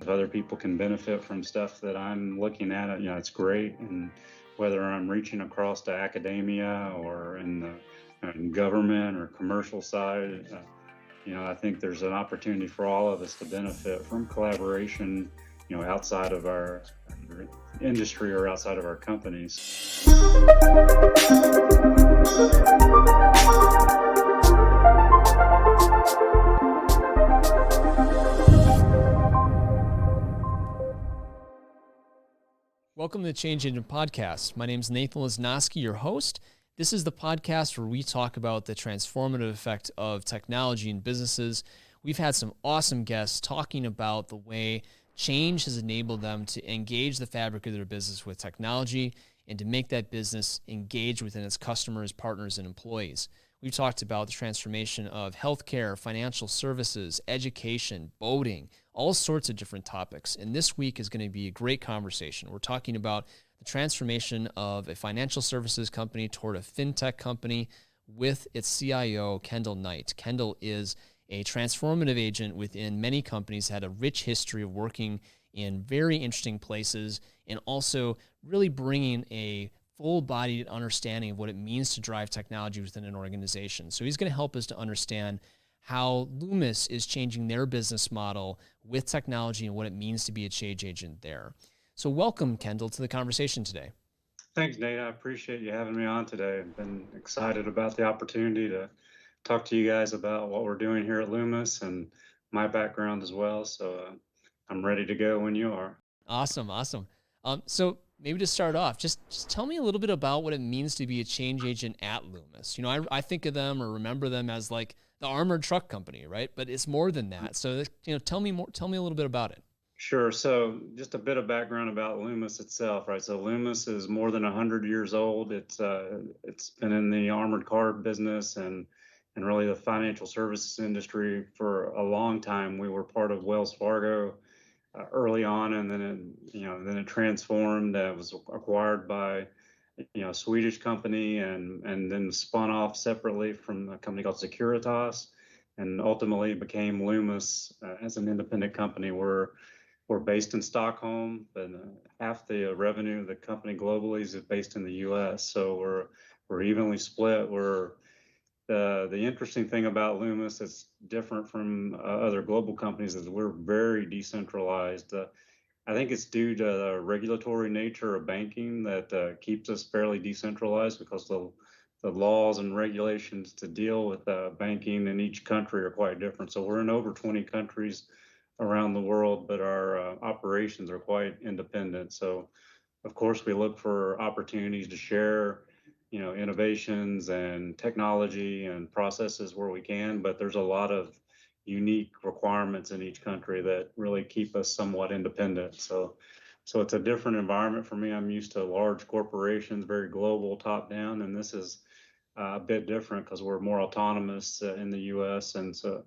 If other people can benefit from stuff that I'm looking at, it's great. And whether I'm reaching across to academia or in government or commercial side, I think there's an opportunity for all of us to benefit from collaboration, outside of our industry or outside of our companies. Welcome to the Change Agent Podcast. My name is Nathan Lesnoski, your host. This is the podcast where we talk about the transformative effect of technology in businesses. We've had some awesome guests talking about the way change has enabled them to engage the fabric of their business with technology and to make that business engage within its customers, partners, and employees. We've talked about the transformation of healthcare, financial services, education, boating, all sorts of different topics. And this week is going to be a great conversation. We're talking about the transformation of a financial services company toward a fintech company with its CIO, Kendall Knight. Kendall is a transformative agent within many companies, had a rich history of working in very interesting places and also really bringing a full-bodied understanding of what it means to drive technology within an organization. So he's going to help us to understand how Loomis is changing their business model with technology and what it means to be a change agent there. So welcome, Kendall, to the conversation today. Thanks, Nate. I appreciate you having me on today. I've been excited about the opportunity to talk to you guys about what we're doing here at Loomis and my background as well. So I'm ready to go when you are. Awesome. So maybe to start off, just tell me a little bit about what it means to be a change agent at Loomis. I think of them or remember them as like the armored truck company, right? But it's more than that. So, tell me a little bit about it. Sure. So just a bit of background about Loomis itself, right? So Loomis is more than 100 years old. It's been in the armored car business and really the financial services industry for a long time. We were part of Wells Fargo early on, and then it transformed. It was acquired by a Swedish company, and then spun off separately from a company called Securitas, and ultimately became Loomis as an independent company. We're based in Stockholm, but half the revenue of the company globally is based in the U.S. So we're evenly split. The interesting thing about Loomis that's different from other global companies is we're very decentralized. I think it's due to the regulatory nature of banking that keeps us fairly decentralized, because the laws and regulations to deal with banking in each country are quite different. So we're in over 20 countries around the world, but our operations are quite independent. So, of course, we look for opportunities to share innovations and technology and processes where we can, but there's a lot of unique requirements in each country that really keep us somewhat independent. So it's a different environment for me. I'm used to large corporations, very global, top down, and this is a bit different because we're more autonomous in the U.S. and so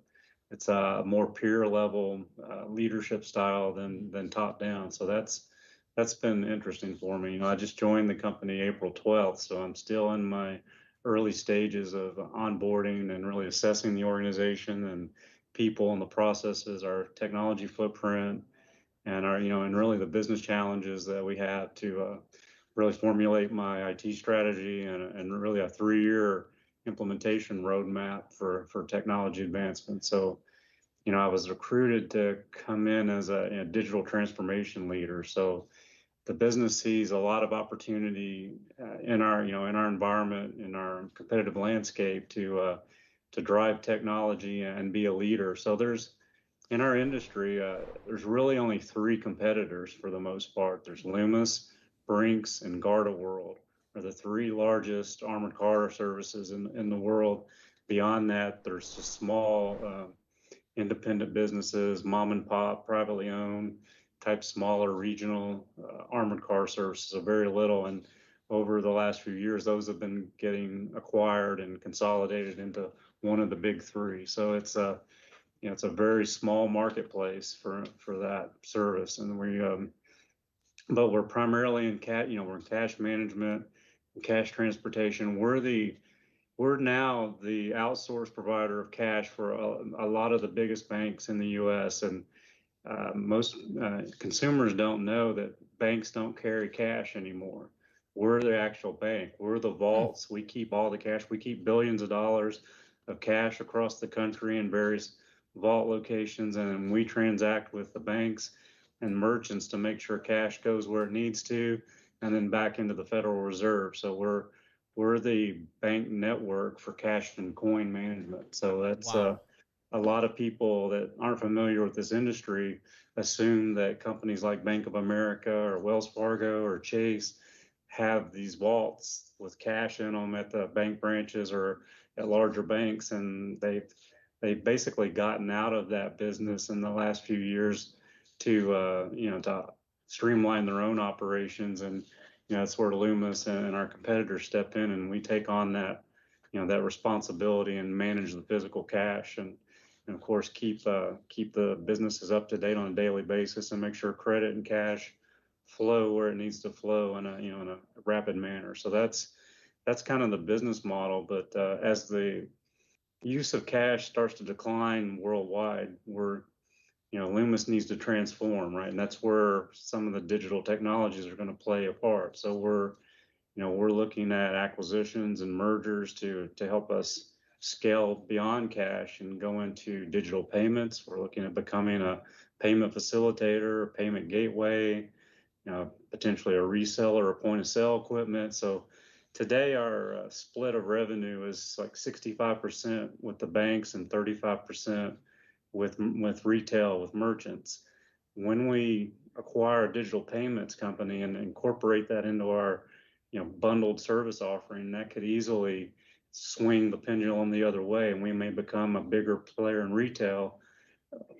it's a more peer level leadership style than top down. So that's been interesting for me. I just joined the company April 12th, so I'm still in my early stages of onboarding and really assessing the organization and people and the processes, our technology footprint, and and really the business challenges that we have to really formulate my IT strategy and really a 3-year implementation roadmap for technology advancement. So, I was recruited to come in as a digital transformation leader. So the business sees a lot of opportunity in our environment, in our competitive landscape to drive technology and be a leader. So in our industry, there's really only 3 competitors for the most part. There's Loomis, Brinks, and GardaWorld are the 3 largest armored car services in the world. Beyond that, there's just small independent businesses, mom and pop, privately owned type, smaller regional armored car services, are very little. And over the last few years, those have been getting acquired and consolidated into one of the big 3. So it's a very small marketplace for that service. And but we're primarily in we're in cash management, cash transportation. We're now the outsourced provider of cash for a lot of the biggest banks in the U.S. And most consumers don't know that banks don't carry cash anymore. We're the actual bank. We're the vaults. We keep all the cash. We keep billions of dollars of cash across the country in various vault locations, and we transact with the banks and merchants to make sure cash goes where it needs to, and then back into the Federal Reserve. So we're the bank network for cash and coin management. So that's Wow. A lot of people that aren't familiar with this industry assume that companies like Bank of America or Wells Fargo or Chase have these vaults with cash in them at the bank branches or at larger banks, and they've basically gotten out of that business in the last few years to to streamline their own operations. And that's where Loomis and our competitors step in, and we take on that responsibility and manage the physical cash, and of course keep the businesses up to date on a daily basis and make sure credit and cash flow where it needs to flow in a rapid manner. So that's kind of the business model. But as the use of cash starts to decline worldwide, Loomis needs to transform, right? And that's where some of the digital technologies are going to play a part. So we're looking at acquisitions and mergers to help us scale beyond cash and go into digital payments. We're looking at becoming a payment facilitator, a payment gateway, potentially a reseller or point of sale equipment. So today our split of revenue is like 65% with the banks and 35% with retail, with merchants. When we acquire a digital payments company and incorporate that into our bundled service offering, that could easily swing the pendulum the other way, and we may become a bigger player in retail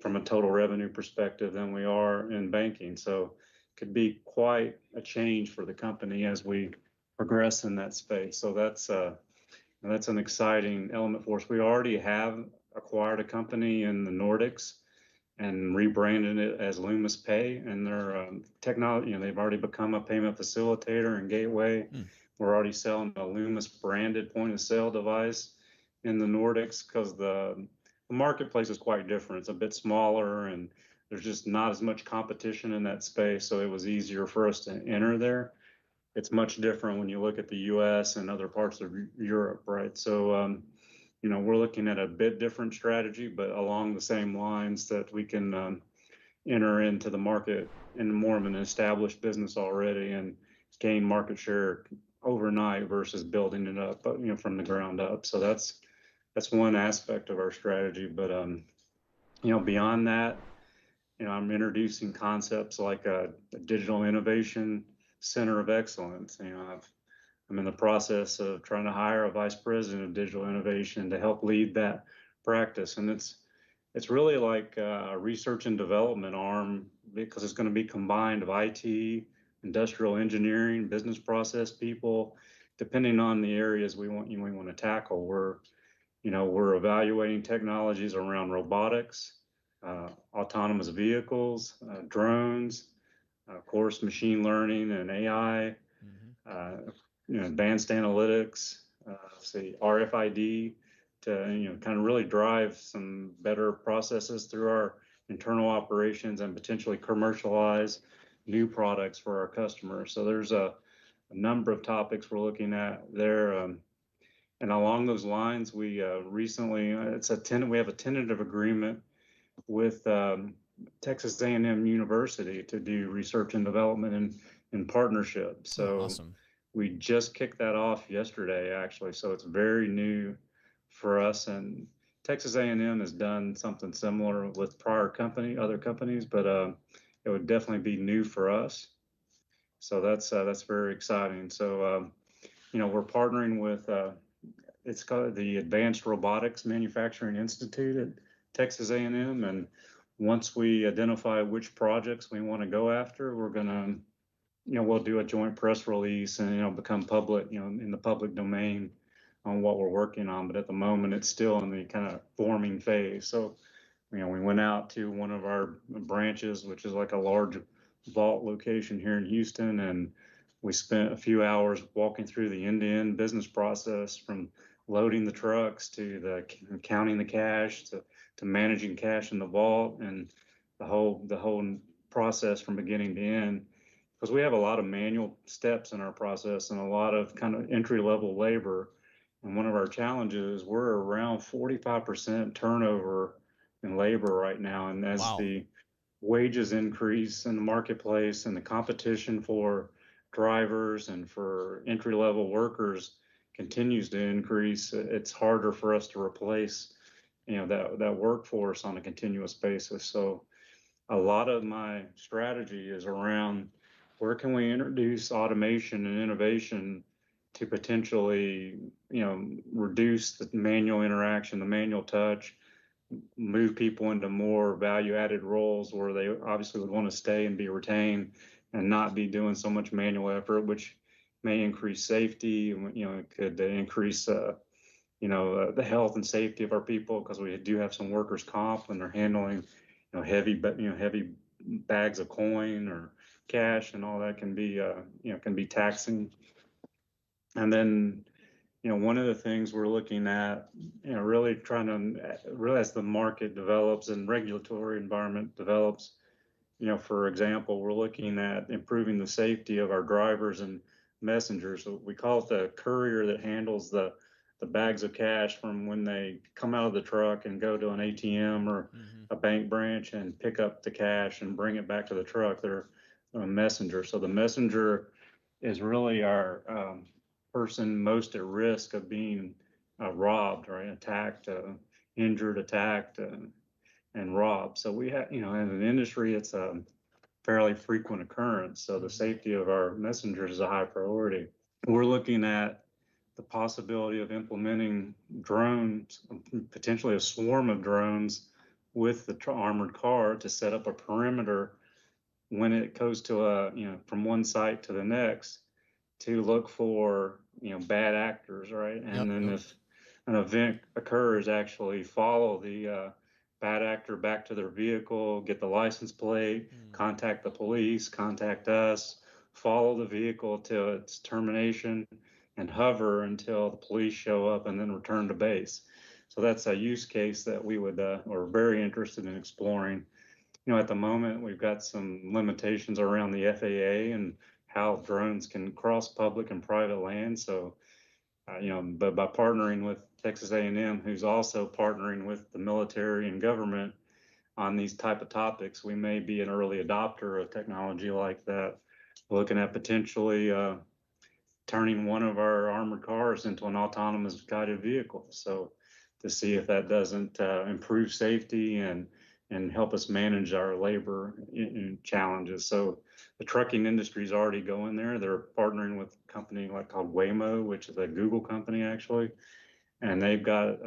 from a total revenue perspective than we are in banking. So it could be quite a change for the company as we progress in that space. So that's an exciting element for us. We already have acquired a company in the Nordics and rebranded it as Loomis Pay, and their technology, they've already become a payment facilitator and gateway. We're already selling a Loomis branded point of sale device in the Nordics because the marketplace is quite different. It's a bit smaller and there's just not as much competition in that space. So it was easier for us to enter there. It's much different when you look at the US and other parts of Europe, right? So, we're looking at a bit different strategy, but along the same lines that we can enter into the market in more of an established business already and gain market share overnight versus building it up, from the ground up. So that's one aspect of our strategy. But beyond that, I'm introducing concepts like a digital innovation center of excellence. I'm in the process of trying to hire a vice president of digital innovation to help lead that practice, and it's really like a research and development arm because it's going to be combined of IT, industrial engineering, business process people, depending on the areas we want to tackle. We're evaluating technologies around robotics, autonomous vehicles, drones, of course, machine learning and AI, advanced analytics, RFID, to kind of really drive some better processes through our internal operations and potentially commercialize new products for our customers. So there's a number of topics we're looking at there. And along those lines, we recently, we have a tentative agreement with Texas A&M University to do research and development in partnership. So awesome. We just kicked that off yesterday, actually. So it's very new for us. And Texas A&M has done something similar with other companies, but it would definitely be new for us. So that's very exciting. So we're partnering with it's called the Advanced Robotics Manufacturing Institute at Texas A&M, and once we identify which projects we want to go after, we're gonna we'll do a joint press release and become public, in the public domain on what we're working on. But at the moment, it's still in the kind of forming phase. So we went out to one of our branches, which is like a large vault location here in Houston, and we spent a few hours walking through the end-to-end business process, from loading the trucks to the counting the cash to managing cash in the vault. And the whole process from beginning to end, because we have a lot of manual steps in our process and a lot of kind of entry level labor. And one of our challenges, we're around 45% turnover in labor right now. And as Wow. the wages increase in the marketplace and the competition for drivers and for entry level workers continues to increase, it's harder for us to replace, that workforce on a continuous basis. So a lot of my strategy is around where can we introduce automation and innovation to potentially, reduce the manual interaction, the manual touch, move people into more value added roles where they obviously would want to stay and be retained and not be doing so much manual effort, which may increase safety. It could increase, the health and safety of our people, because we do have some workers' comp when they're handling, heavy bags of coin or cash, and all that can be taxing. And then, one of the things we're looking at, really trying to, really as the market develops and regulatory environment develops, for example, we're looking at improving the safety of our drivers and messengers. So we call it the courier that handles the bags of cash from when they come out of the truck and go to an ATM or a bank branch and pick up the cash and bring it back to the truck. They're a messenger. So the messenger is really our person most at risk of being robbed, right? Attacked, injured, attacked, and robbed. So we have, in an industry, it's a fairly frequent occurrence. So the safety of our messengers is a high priority. We're looking at the possibility of implementing drones, potentially a swarm of drones with the armored car to set up a perimeter when it goes to from one site to the next, to look for, bad actors, right? And then if an event occurs, actually follow the bad actor back to their vehicle, get the license plate, contact the police, contact us, follow the vehicle to its termination, and hover until the police show up, and then return to base. So that's a use case that we would are very interested in exploring. At the moment, we've got some limitations around the FAA and how drones can cross public and private land. So, but by partnering with Texas A&M, who's also partnering with the military and government on these type of topics, we may be an early adopter of technology like that. We're looking at potentially turning one of our armored cars into an autonomous guided vehicle. So to see if that doesn't improve safety and help us manage our labor challenges. So the trucking industry is already going there. They're partnering with a company called Waymo, which is a Google company actually. And they've got,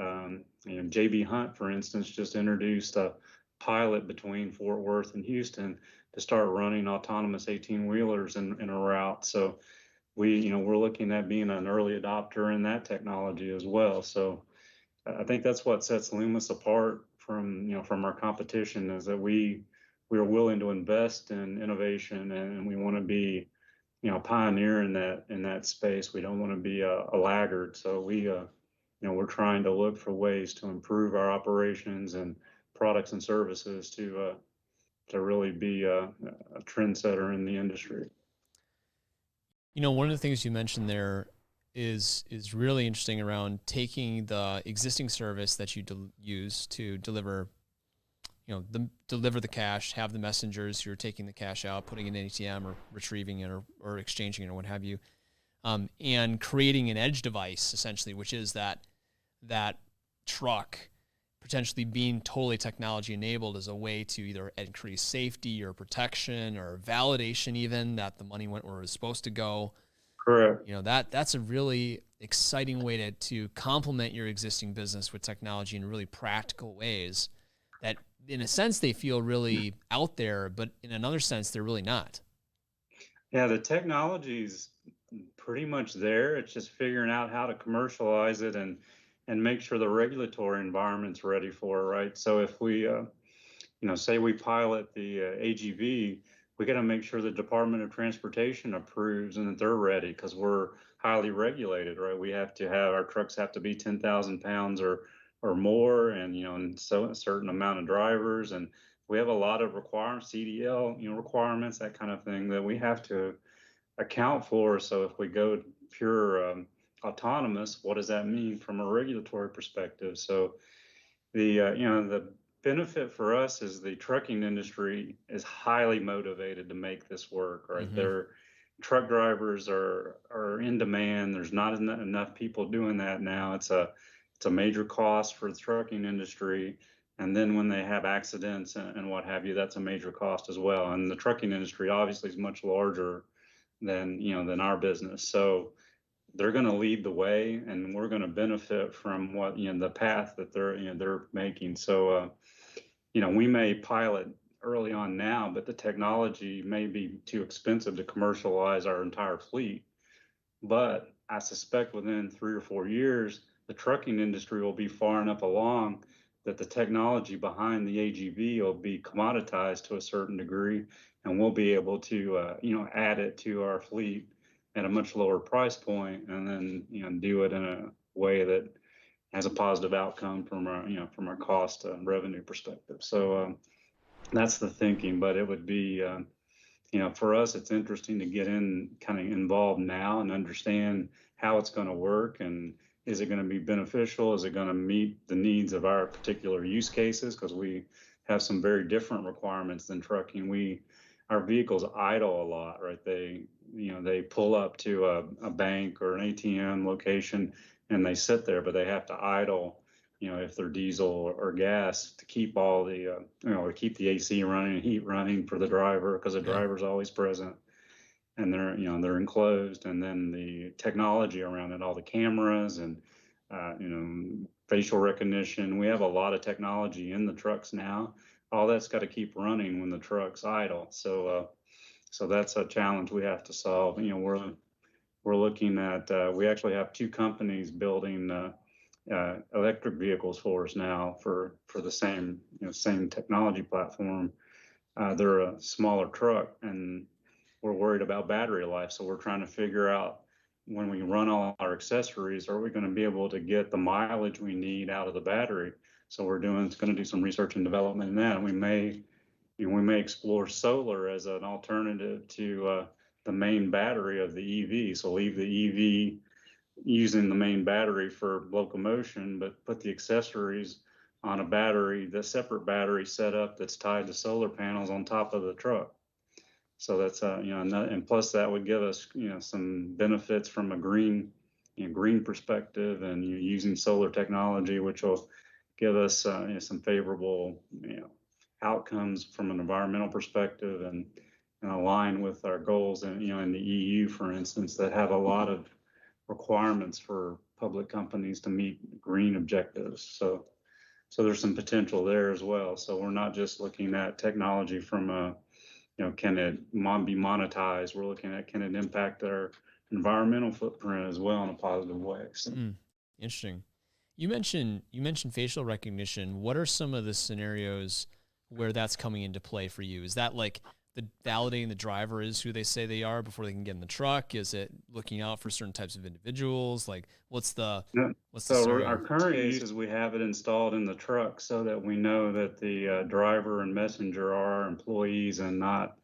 JB Hunt, for instance, just introduced a pilot between Fort Worth and Houston to start running autonomous 18-wheelers in a route. So we're looking at being an early adopter in that technology as well. So I think that's what sets Loomis apart from our competition, is that we are willing to invest in innovation, and we want to be, pioneer in that space. We don't want to be a laggard. So we're trying to look for ways to improve our operations and products and services to really be a trendsetter in the industry. One of the things you mentioned there is really interesting around taking the existing service that you use to deliver, deliver the cash, have the messengers who are taking the cash out, putting it in an ATM or retrieving it or exchanging it or what have you, and creating an edge device essentially, which is that truck potentially being totally technology enabled as a way to either increase safety or protection or validation, even that the money went where it was supposed to go. Correct. That's a really exciting way to complement your existing business with technology in really practical ways that, in a sense, they feel really out there, but in another sense, they're really not. Yeah, the technology's pretty much there. It's just figuring out how to commercialize it and make sure the regulatory environment's ready for it, right? So if we, say we pilot the AGV, we got to make sure the Department of Transportation approves and that they're ready, because we're highly regulated, right? We have to have, our trucks have to be 10,000 pounds or more, and and so a certain amount of drivers, and we have a lot of requirements, CDL, requirements, that kind of thing that we have to account for. So if we go pure autonomous, what does that mean from a regulatory perspective? So the benefit for us is the trucking industry is highly motivated to make this work, right? Mm-hmm. Their truck drivers are in demand. There's not enough people doing that now. It's a major cost for the trucking industry. And then when they have accidents and what have you, that's a major cost as well. And the trucking industry obviously is much larger than our business. So they're going to lead the way, and we're going to benefit from what the path that they're making. So we may pilot early on now, but the technology may be too expensive to commercialize our entire fleet. But I suspect within 3 or 4 years, the trucking industry will be far enough along that the technology behind the AGV will be commoditized to a certain degree, and we'll be able to add it to our fleet at a much lower price point, and then do it in a way that has a positive outcome from our cost and revenue perspective. So that's the thinking. But it would be for us, it's interesting to get kind of involved now and understand how it's going to work, and is it going to be beneficial? Is it going to meet the needs of our particular use cases? Because we have some very different requirements than trucking. Our vehicles idle a lot, right? They pull up to a bank or an ATM location and they sit there, but they have to idle, if they're diesel or gas, to keep all the, to keep the AC running and heat running for the driver, because the driver's always present, and they're enclosed. And then the technology around it, all the cameras and, facial recognition. We have a lot of technology in the trucks now. All that's got to keep running when the truck's idle. So that's a challenge we have to solve. We're looking at, we actually have 2 companies building electric vehicles for us now for the same technology platform. They're a smaller truck, and we're worried about battery life. So we're trying to figure out, when we run all our accessories, are we going to be able to get the mileage we need out of the battery? So we're going to do some research and development in that. And we may explore solar as an alternative to the main battery of the EV. So leave the EV using the main battery for locomotion, but put the accessories on a battery, the separate battery setup that's tied to solar panels on top of the truck. So that's and plus that would give us some benefits from a green perspective, and using solar technology, which will give us some favorable outcomes from an environmental perspective, and align with our goals, and in the EU, for instance, that have a lot of requirements for public companies to meet green objectives. So there's some potential there as well. So we're not just looking at technology from a can it be monetized? We're looking at, can it impact our environmental footprint as well in a positive way? So. Interesting. You mentioned facial recognition. What are some of the scenarios where that's coming into play for you? Is that like the validating the driver is who they say they are before they can get in the truck? Is it looking out for certain types of individuals? Like what's the so our current use is we have it installed in the truck so that we know that the driver and messenger are our employees and not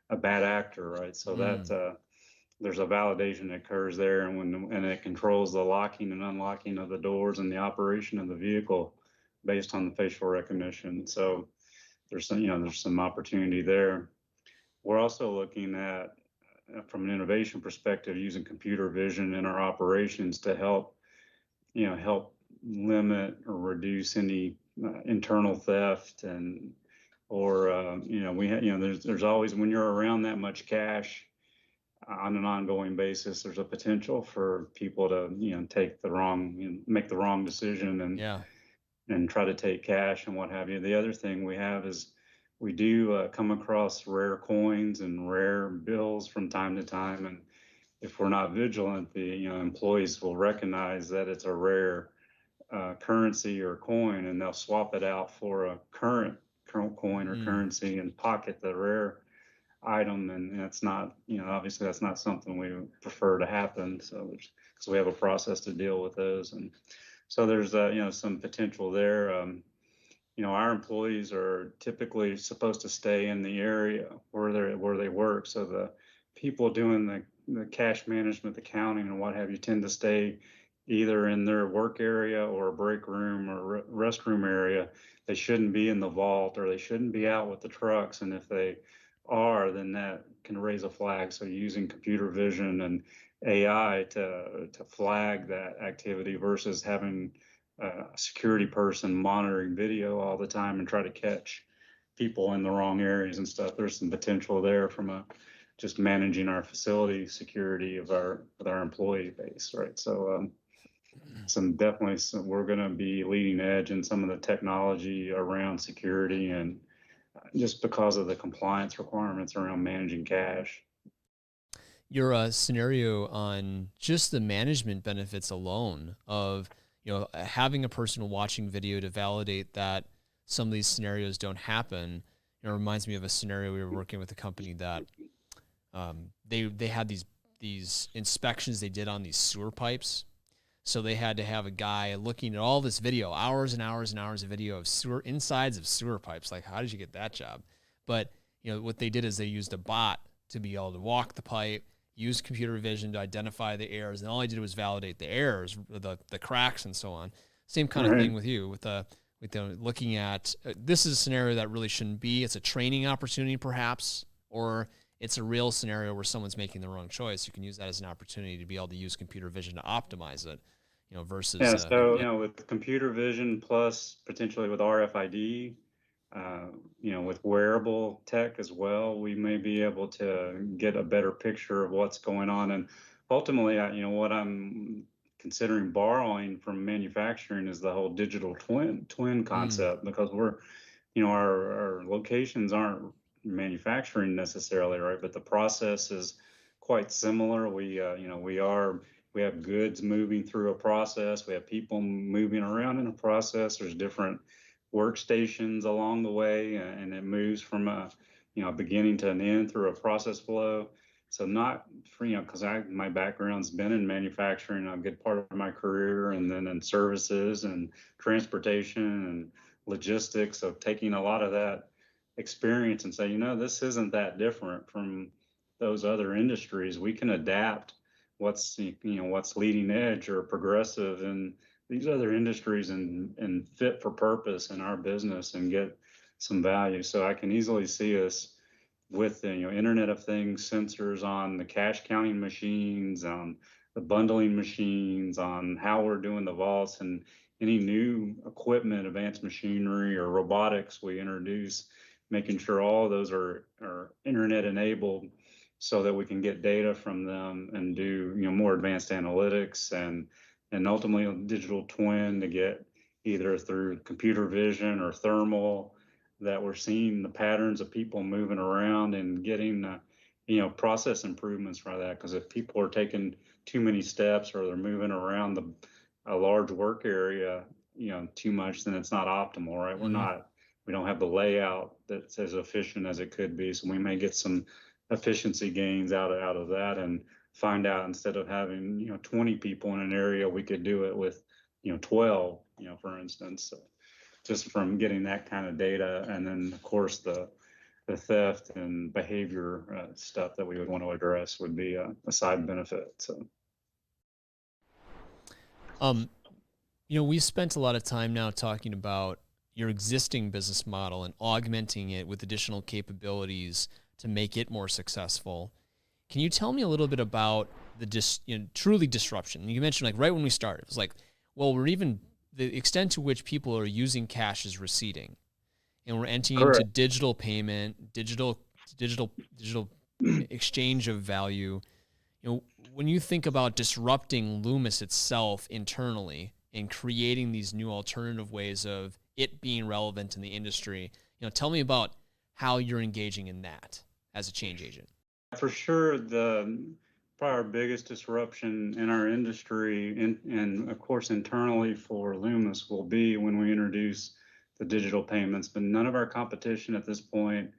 a bad actor, right? So that there's a validation that occurs there, and it controls the locking and unlocking of the doors and the operation of the vehicle based on the facial recognition. So there's some opportunity there. We're also looking at, from an innovation perspective, using computer vision in our operations to help limit or reduce any internal theft, there's always, when you're around that much cash on an ongoing basis, there's a potential for people to make the wrong decision and try to take cash and what have you. The other thing we have is, we do come across rare coins and rare bills from time to time, and if we're not vigilant, the employees will recognize that it's a rare currency or coin, and they'll swap it out for a current coin or currency and pocket the rare item, and that's not obviously that's not something we prefer to happen. So we have a process to deal with those, and so there's some potential there. our employees are typically supposed to stay in the area where they work. So the people doing the cash management, the accounting, and what have you tend to stay either in their work area or a break room or restroom area. They shouldn't be in the vault, or they shouldn't be out with the trucks. And if they are, then that can raise a flag. So using computer vision and AI to flag that activity versus having a security person monitoring video all the time and try to catch people in the wrong areas and stuff. There's some potential there from just managing our facility security of our employee base, right? So we're going to be leading edge in some of the technology around security, and just because of the compliance requirements around managing cash. Your scenario on just the management benefits alone of having a person watching video to validate that some of these scenarios don't happen. It reminds me of a scenario we were working with a company that they had these inspections they did on these sewer pipes. So they had to have a guy looking at all this video, hours and hours and hours of video of insides of sewer pipes. Like, how did you get that job? But what they did is they used a bot to be able to walk the pipe, use computer vision to identify the errors, and all I did was validate the errors, the cracks, and so on. Same kind of thing with you, with looking at this is a scenario that really shouldn't be. It's a training opportunity, perhaps, or it's a real scenario where someone's making the wrong choice. You can use that as an opportunity to be able to use computer vision to optimize it, versus with computer vision plus potentially with RFID. With wearable tech as well, we may be able to get a better picture of what's going on. And ultimately, what I'm considering borrowing from manufacturing is the whole digital twin concept, because our locations aren't manufacturing necessarily, right? But the process is quite similar. We have goods moving through a process. We have people moving around in a process. There's different workstations along the way, and it moves from a beginning to an end through a process flow. So not for because my background's been in manufacturing a good part of my career, and then in services and transportation and logistics. So taking a lot of that experience and say, this isn't that different from those other industries. We can adapt what's leading edge or progressive in these other industries and fit for purpose in our business and get some value. So I can easily see us with the Internet of Things sensors on the cash counting machines, on the bundling machines, on how we're doing the vaults, and any new equipment, advanced machinery or robotics we introduce, making sure all of those are Internet enabled so that we can get data from them and do more advanced analytics and ultimately a digital twin to get either through computer vision or thermal, that we're seeing the patterns of people moving around and getting process improvements for that. Because if people are taking too many steps or they're moving around a large work area too much, then it's not optimal, right? We don't have the layout that's as efficient as it could be. So we may get some efficiency gains out of that, and find out instead of having 20 people in an area, we could do it with 12, for instance. So just from getting that kind of data, and then of course the theft and behavior stuff that we would want to address would be a side benefit. So we spent a lot of time now talking about your existing business model and augmenting it with additional capabilities to make it more successful. Can you tell me a little bit about the truly disruption? You mentioned, like, right when we started, it was like, well, the extent to which people are using cash is receding, and we're entering into digital payment, digital exchange of value. When you think about disrupting Loomis itself internally and creating these new alternative ways of it being relevant in the industry, tell me about how you're engaging in that as a change agent. For sure, probably our biggest disruption in our industry, and of course internally for Loomis, will be when we introduce the digital payments. But none of our competition at this point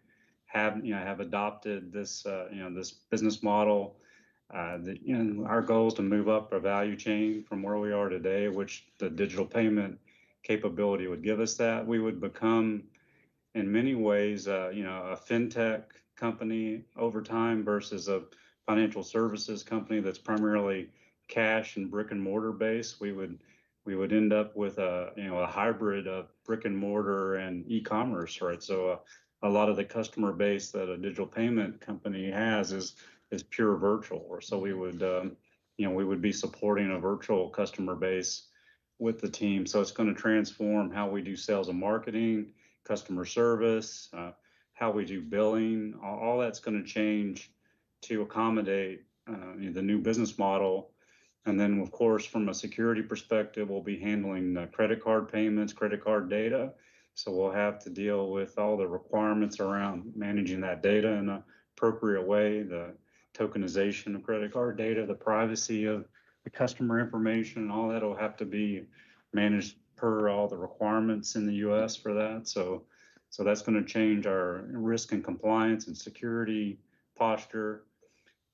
have adopted this this business model. Our goal is to move up a value chain from where we are today, which the digital payment capability would give us that. We would become, in many ways, a fintech company over time versus a financial services company that's primarily cash and brick and mortar based. We would end up with a hybrid of brick and mortar and e-commerce, right? So a lot of the customer base that a digital payment company has is pure virtual, or so we would be supporting a virtual customer base with the team. So it's going to transform how we do sales and marketing, customer service, how we do billing. All that's going to change to accommodate the new business model. And then, of course, from a security perspective, we'll be handling credit card payments, credit card data. So we'll have to deal with all the requirements around managing that data in an appropriate way, the tokenization of credit card data, the privacy of the customer information, all that will have to be managed per all the requirements in the U.S. for that. So that's going to change our risk and compliance and security posture.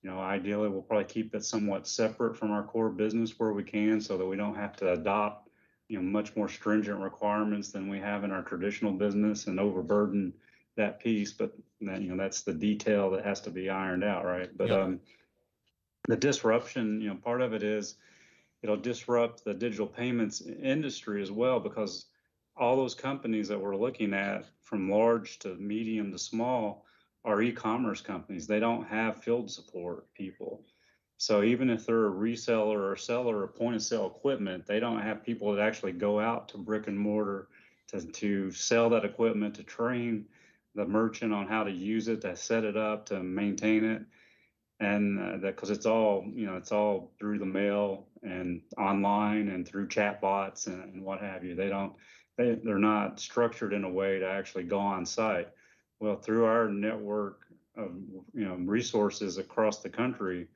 Ideally, we'll probably keep it somewhat separate from our core business where we can, so that we don't have to adopt, much more stringent requirements than we have in our traditional business and overburden that piece. But that's the detail that has to be ironed out, right? But Yep. The disruption, part of it is it'll disrupt the digital payments industry as well, because all those companies that we're looking at, from large to medium to small, are e-commerce companies. They don't have field support people. So even if they're a reseller or seller of point of sale equipment, they don't have people that actually go out to brick and mortar to sell that equipment, to train the merchant on how to use it, to set it up, to maintain it. And that, because it's all through the mail and online and through chat bots and what have you. They're not structured in a way to actually go on site. Well, through our network of resources across the country,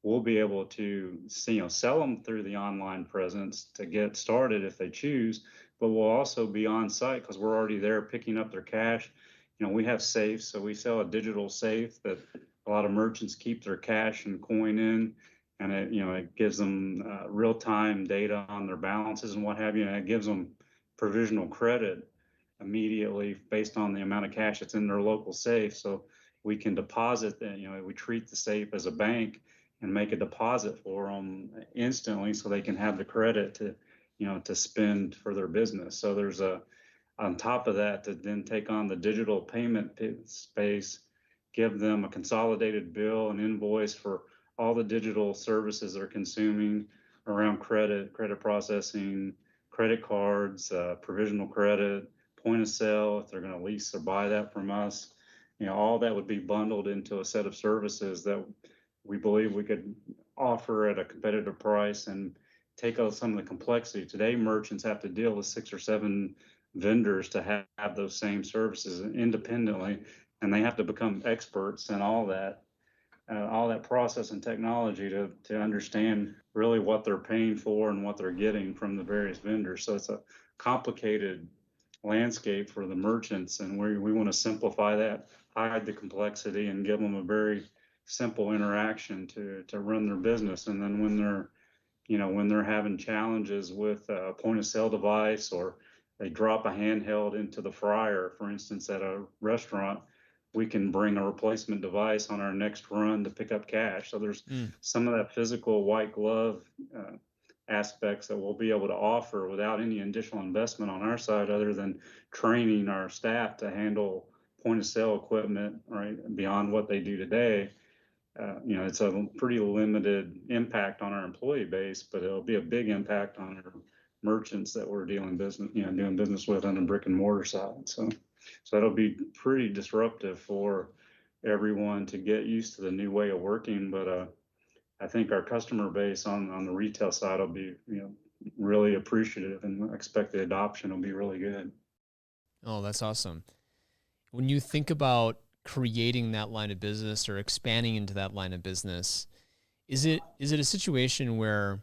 we'll be able to sell them through the online presence to get started if they choose. But we'll also be on site because we're already there picking up their cash. We have safes, so we sell a digital safe that a lot of merchants keep their cash and coin in, and it gives them real-time data on their balances and what have you, and it gives them provisional credit immediately based on the amount of cash that's in their local safe. So we can deposit that, we treat the safe as a bank and make a deposit for them instantly so they can have the credit to spend for their business. So there's on top of that, to then take on the digital payment space, give them a consolidated bill and invoice for all the digital services they're consuming around credit processing, credit cards, provisional credit, point of sale, if they're going to lease or buy that from us. All that would be bundled into a set of services that we believe we could offer at a competitive price and take out some of the complexity. Today, merchants have to deal with 6 or 7 vendors to have those same services independently, and they have to become experts in all that process and technology to understand really what they're paying for and what they're getting from the various vendors. So it's a complicated landscape for the merchants, and we want to simplify that, hide the complexity, and give them a very simple interaction to run their business. And then when they're having challenges with a point of sale device, or they drop a handheld into the fryer, for instance, at a restaurant, we can bring a replacement device on our next run to pick up cash. So there's some of that physical white glove aspects that we'll be able to offer without any additional investment on our side, other than training our staff to handle point of sale equipment, right, beyond what they do today. It's a pretty limited impact on our employee base, but it'll be a big impact on our merchants that we're doing business with on the brick and mortar side. So it'll be pretty disruptive for everyone to get used to the new way of working. But I think our customer base on the retail side will be, really appreciative, and expect the adoption will be really good. Oh, that's awesome. When you think about creating that line of business or expanding into that line of business, is it a situation where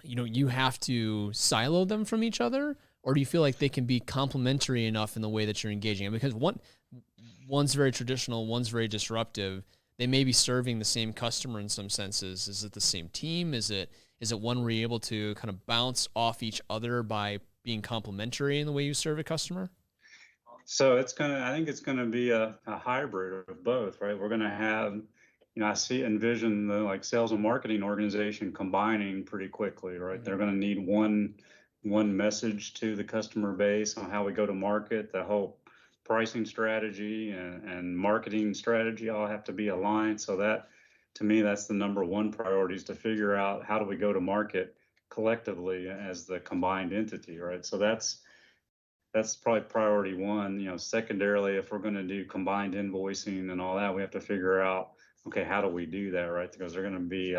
you have to silo them from each other, or do you feel like they can be complementary enough in the way that you're engaging? Because one's very traditional, one's very disruptive. They may be serving the same customer in some senses. Is it the same team? Is it Is it one where you're able to kind of bounce off each other by being complementary in the way you serve a customer? So I think it's gonna be a hybrid of both, right? We're gonna have, I envision the like sales and marketing organization combining pretty quickly, right? They're gonna need one message to the customer base on how we go to market. The whole pricing strategy and marketing strategy all have to be aligned. So that, to me, that's the number one priority, is to figure out how do we go to market collectively as the combined entity, right? So that's probably priority one. Secondarily, if we're going to do combined invoicing and all that, we have to figure out, okay, how do we do that, right? Because they're going to be,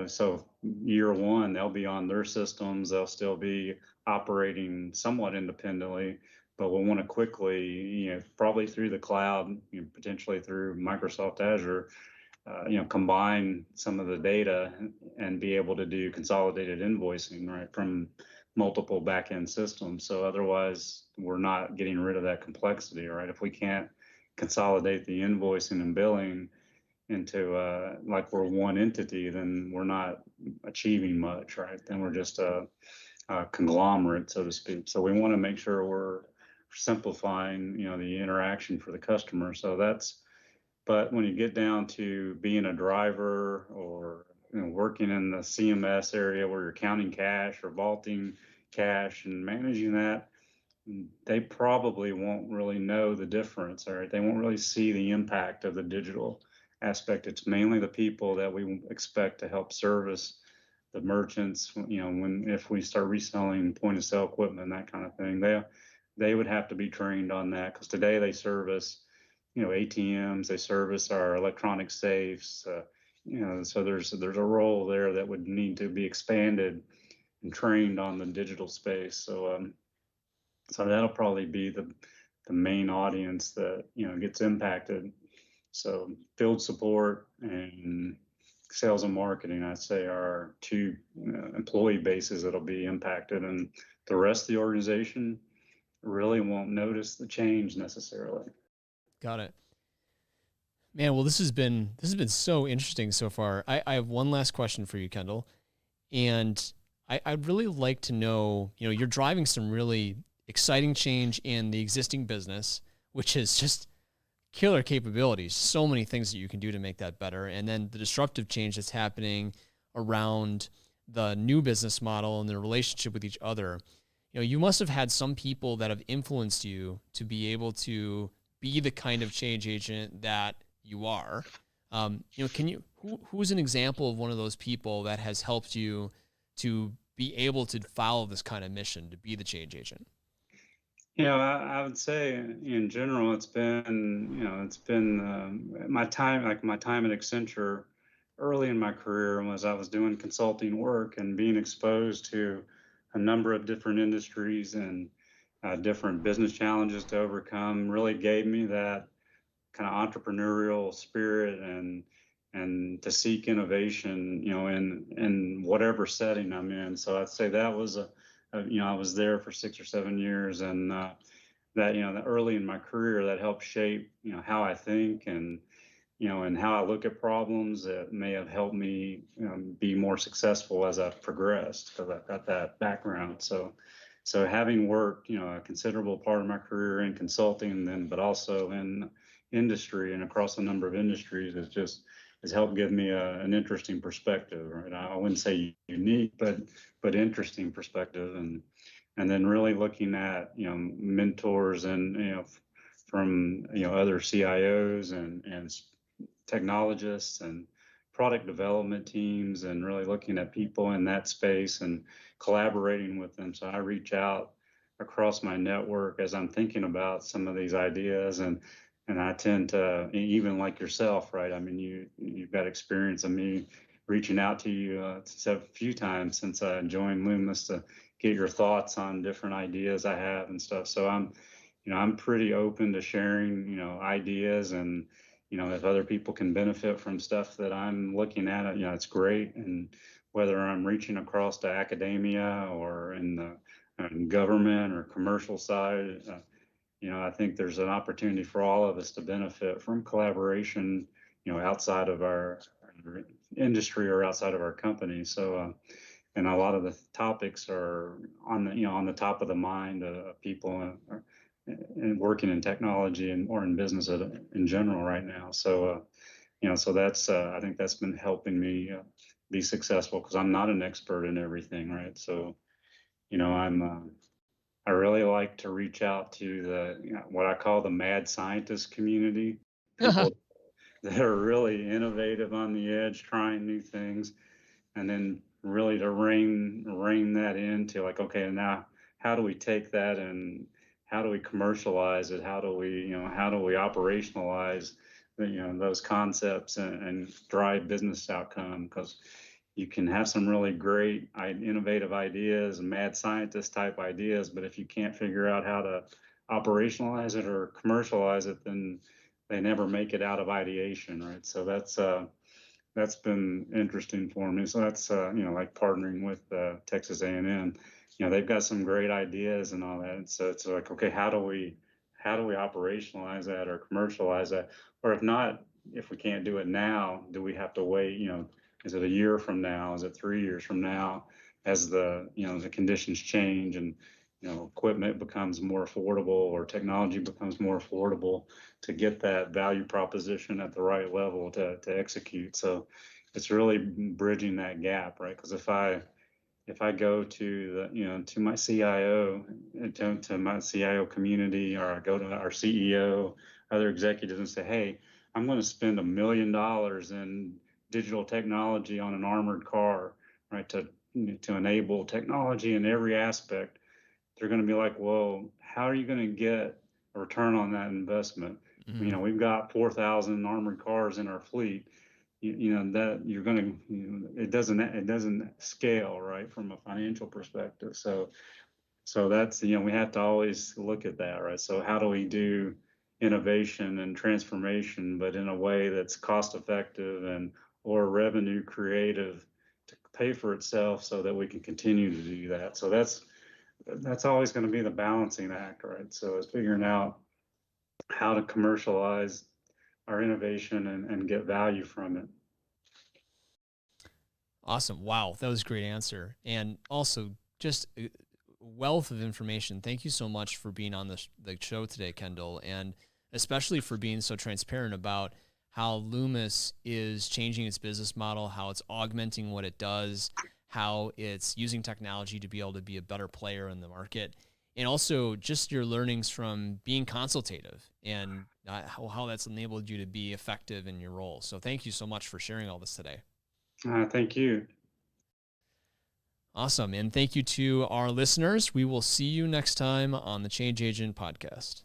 so year one, they'll be on their systems. They'll still be operating somewhat independently, but we'll want to quickly, probably through the cloud, potentially through Microsoft Azure, combine some of the data and be able to do consolidated invoicing, right, from multiple back-end systems. So otherwise, we're not getting rid of that complexity, right? If we can't consolidate the invoicing and billing into like we're one entity, then we're not achieving much, right? Then we're just a conglomerate, so to speak. So we want to make sure we're simplifying, the interaction for the customer. So but when you get down to being a driver or working in the CMS area where you're counting cash or vaulting cash and managing that, they probably won't really know the difference, all right? They won't really see the impact of the digital aspect. It's mainly the people that we expect to help service the merchants, if we start reselling point of sale equipment, that kind of thing. They would have to be trained on that, because today they service ATMs, they service our electronic safes, so there's a role there that would need to be expanded and trained on the digital space. So that'll probably be the main audience that gets impacted. So field support and sales and marketing, I'd say, are two employee bases that'll be impacted, and the rest of the organization really won't notice the change necessarily. Got it. Man, well, this has been so interesting so far. I have one last question for you, Kendall. And I'd really like to know, you're driving some really exciting change in the existing business, which is just killer capabilities, so many things that you can do to make that better. And then the disruptive change that's happening around the new business model and the relationship with each other. You must have had some people that have influenced you to be able to be the kind of change agent that you are. Who's an example of one of those people that has helped you to be able to follow this kind of mission, to be the change agent? I would say in general, it's been my time, like my time at Accenture early in my career, was I was doing consulting work and being exposed to a number of different industries and different business challenges to overcome, really gave me that kind of entrepreneurial spirit and to seek innovation, in whatever setting I'm in. So I'd say that was I was there for 6 or 7 years, and that early in my career, that helped shape, how I think and how I look at problems. That may have helped me be more successful as I've progressed, because I've got that background. So having worked, a considerable part of my career in consulting, but also in industry and across a number of industries, has helped give me an interesting perspective, right? I wouldn't say unique, but interesting perspective, and then really looking at mentors and from other CIOs and technologists and product development teams, and really looking at people in that space and collaborating with them. So I reach out across my network as I'm thinking about some of these ideas, and I tend to, even like yourself, right? I mean, you've got experience of me reaching out to you a few times since I joined Loomis to get your thoughts on different ideas I have and stuff. So I'm pretty open to sharing, ideas, and if other people can benefit from stuff that I'm looking at, it's great. And whether I'm reaching across to academia or in the government or commercial side, I think there's an opportunity for all of us to benefit from collaboration, outside of our our industry or outside of our company. So, and a lot of the topics are on the top of the mind of people and working in technology or in business in general right now. So, so that's I think that's been helping me be successful, because I'm not an expert in everything, right? So, I really like to reach out to what I call the mad scientist community, people that are really innovative on the edge, trying new things, and then really to rein that into like, okay, now how do we take that and how do we commercialize it? How do we operationalize those concepts and drive business outcome? Because you can have some really great innovative ideas and mad scientist type ideas, but if you can't figure out how to operationalize it or commercialize it, then they never make it out of ideation, right? So that's been interesting for me. So that's like partnering with Texas A&M. They've got some great ideas and all that. And so it's like, okay, how do we operationalize that or commercialize that? Or if not, if we can't do it now, do we have to wait? Is it a year from now? Is it 3 years from now? As the conditions change and equipment becomes more affordable or technology becomes more affordable, to get that value proposition at the right level to execute. So it's really bridging that gap, right? Because if I go to to my CIO, to my CIO community, or I go to our CEO, other executives, and say, hey, I'm going to spend $1 million in digital technology on an armored car, right, to enable technology in every aspect, they're going to be like, well, how are you going to get a return on that investment? Mm-hmm. We've got 4,000 armored cars in our fleet. That you're going to, it doesn't scale, right, from a financial perspective. So that's, we have to always look at that, right? So how do we do innovation and transformation, but in a way that's cost effective or revenue creative to pay for itself, so that we can continue to do that. So that's always going to be the balancing act, right? So it's figuring out how to commercialize our innovation and get value from it. Awesome. Wow. That was a great answer. And also just a wealth of information. Thank you so much for being on the show today, Kendall, and especially for being so transparent about how Loomis is changing its business model, how it's augmenting what it does, how it's using technology to be able to be a better player in the market, and also just your learnings from being consultative and how that's enabled you to be effective in your role. So thank you so much for sharing all this today. Thank you. Awesome. And thank you to our listeners. We will see you next time on the Change Agent Podcast.